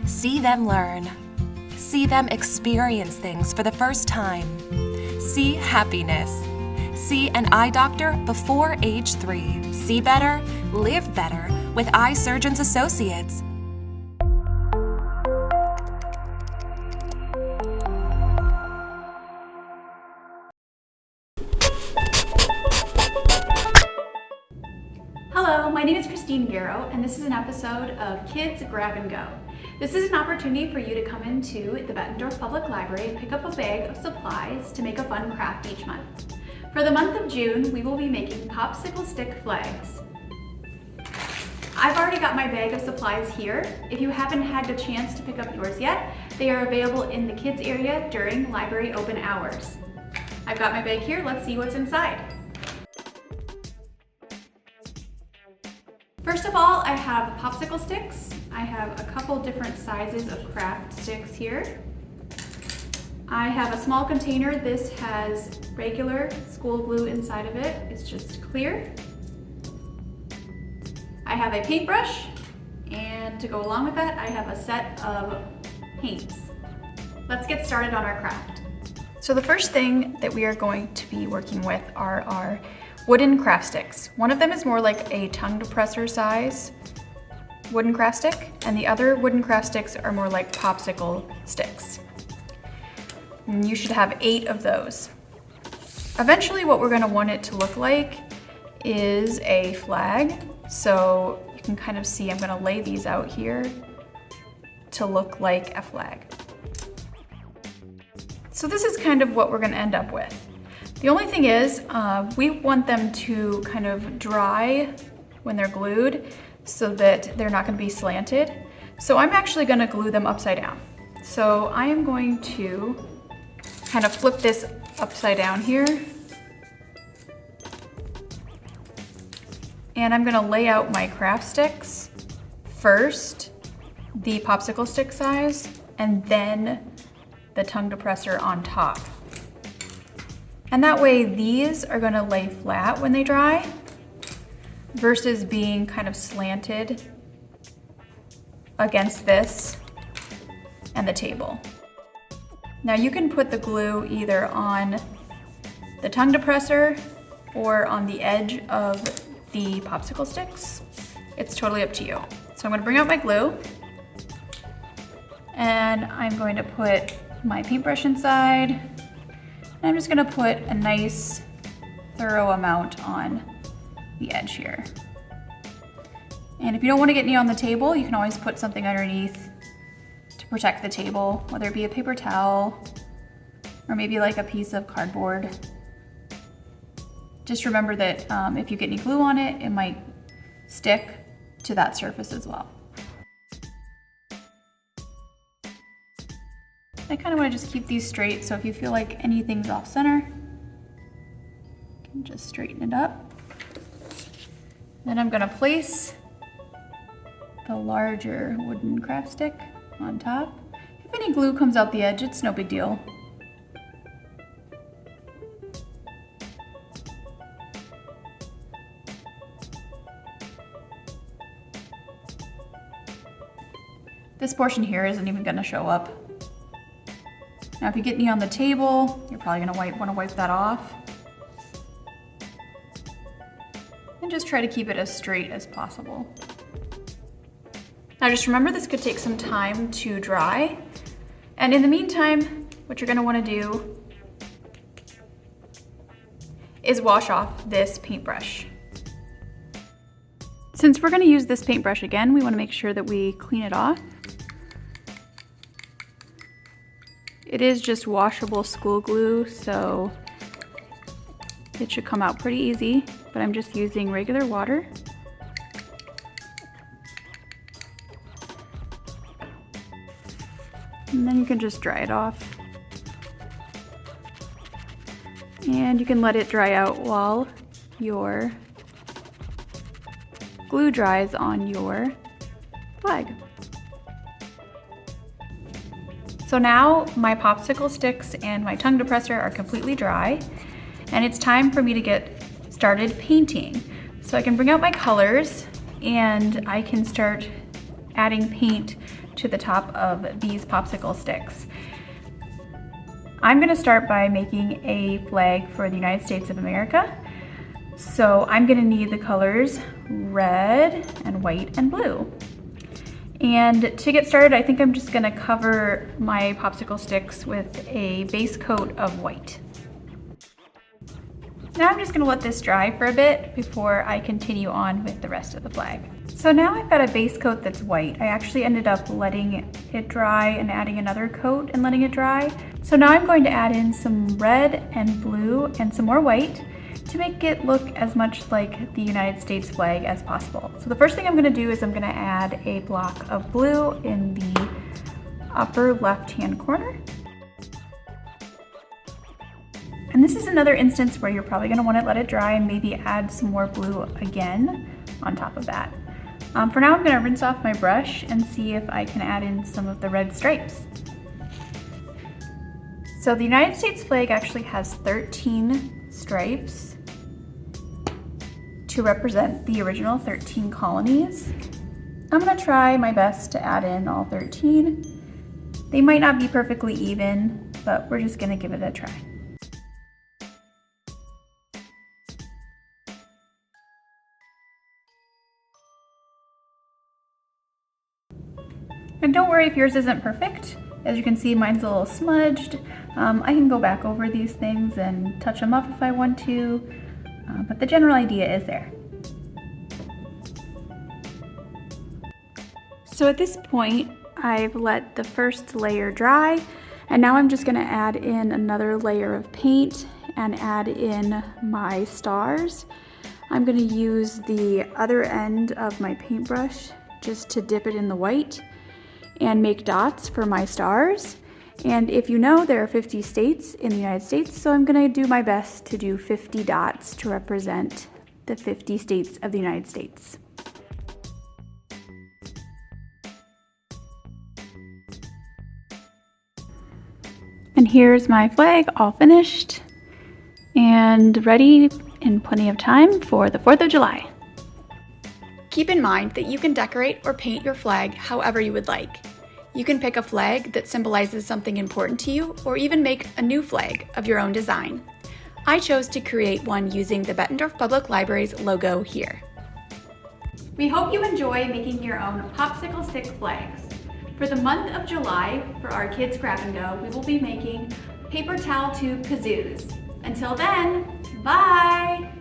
See them learn. See them experience things for the first time. See happiness. See an eye doctor before age 3. See better, live better with Eye Surgeons Associates. Hello, my name is Christine Guerrero, and this is an episode of Kids Grab and Go. This is an opportunity for you to come into the Bettendorf Public Library and pick up a bag of supplies to make a fun craft each month. For the month of June, we will be making popsicle stick flags. I've already got my bag of supplies here. If you haven't had the chance to pick up yours yet, they are available in the kids area during library open hours. I've got my bag here, let's see what's inside. First of all, I have popsicle sticks. I have a couple different sizes of craft sticks here. I have a small container. This has regular school glue inside of it. It's just clear. I have a paintbrush, and to go along with that, I have a set of paints. Let's get started on our craft. So the first thing that we are going to be working with are our wooden craft sticks. One of them is more like a tongue depressor size wooden craft stick, and the other wooden craft sticks are more like popsicle sticks. And you should have 8 of those. Eventually what we're going to want it to look like is a flag. So you can kind of see I'm going to lay these out here to look like a flag. So this is kind of what we're going to end up with. The only thing is, we want them to kind of dry when they're glued so that they're not going to be slanted. So I'm actually going to glue them upside down. So I am going to kind of flip this upside down here. And I'm going to lay out my craft sticks first, the popsicle stick size, and then the tongue depressor on top. And that way these are going to lay flat when they dry versus being kind of slanted against this and the table. Now you can put the glue either on the tongue depressor or on the edge of the popsicle sticks. It's totally up to you. So I'm going to bring out my glue, and I'm going to put my paintbrush inside. I'm just gonna put a nice thorough amount on the edge here. And if you don't want to get any on the table, you can always put something underneath to protect the table, whether it be a paper towel or maybe like a piece of cardboard. Just remember that if you get any glue on it, it might stick to that surface as well. I kind of want to just keep these straight, so if you feel like anything's off center, you can just straighten it up. Then I'm going to place the larger wooden craft stick on top. If any glue comes out the edge, it's no big deal. This portion here isn't even going to show up. Now if you get any on the table, you're probably going to want to wipe that off. And just try to keep it as straight as possible. Now just remember, this could take some time to dry. And in the meantime, what you're going to want to do is wash off this paintbrush. Since we're going to use this paintbrush again, we want to make sure that we clean it off. It is just washable school glue, so it should come out pretty easy, but I'm just using regular water. And then you can just dry it off. And you can let it dry out while your glue dries on your flag. So now my popsicle sticks and my tongue depressor are completely dry, and it's time for me to get started painting. So I can bring out my colors and I can start adding paint to the top of these popsicle sticks. I'm gonna start by making a flag for the United States of America. So I'm gonna need the colors red and white and blue. And to get started, I think I'm just gonna cover my popsicle sticks with a base coat of white. Now I'm just gonna let this dry for a bit before I continue on with the rest of the flag. So now I've got a base coat that's white. I actually ended up letting it dry and adding another coat and letting it dry. So now I'm going to add in some red and blue and some more white to make it look as much like the United States flag as possible. So the first thing I'm gonna do is I'm gonna add a block of blue in the upper left-hand corner. And this is another instance where you're probably gonna wanna let it dry and maybe add some more blue again on top of that. For now, I'm gonna rinse off my brush and see if I can add in some of the red stripes. So the United States flag actually has 13 stripes to represent the original 13 colonies. I'm gonna try my best to add in all 13. They might not be perfectly even, but we're just gonna give it a try. And don't worry if yours isn't perfect. As you can see, mine's a little smudged. I can go back over these things and touch them up if I want to, but the general idea is there. So at this point, I've let the first layer dry, and now I'm just gonna add in another layer of paint and add in my stars. I'm gonna use the other end of my paintbrush just to dip it in the white and make dots for my stars. And if you know, there are 50 states in the United States, so I'm gonna do my best to do 50 dots to represent the 50 states of the United States. And here's my flag all finished and ready in plenty of time for the 4th of July. Keep in mind that you can decorate or paint your flag however you would like. You can pick a flag that symbolizes something important to you, or even make a new flag of your own design. I chose to create one using the Bettendorf Public Library's logo here. We hope you enjoy making your own popsicle stick flags. For the month of July, for our Kids Grab and Go, we will be making paper towel tube kazoos. Until then, bye!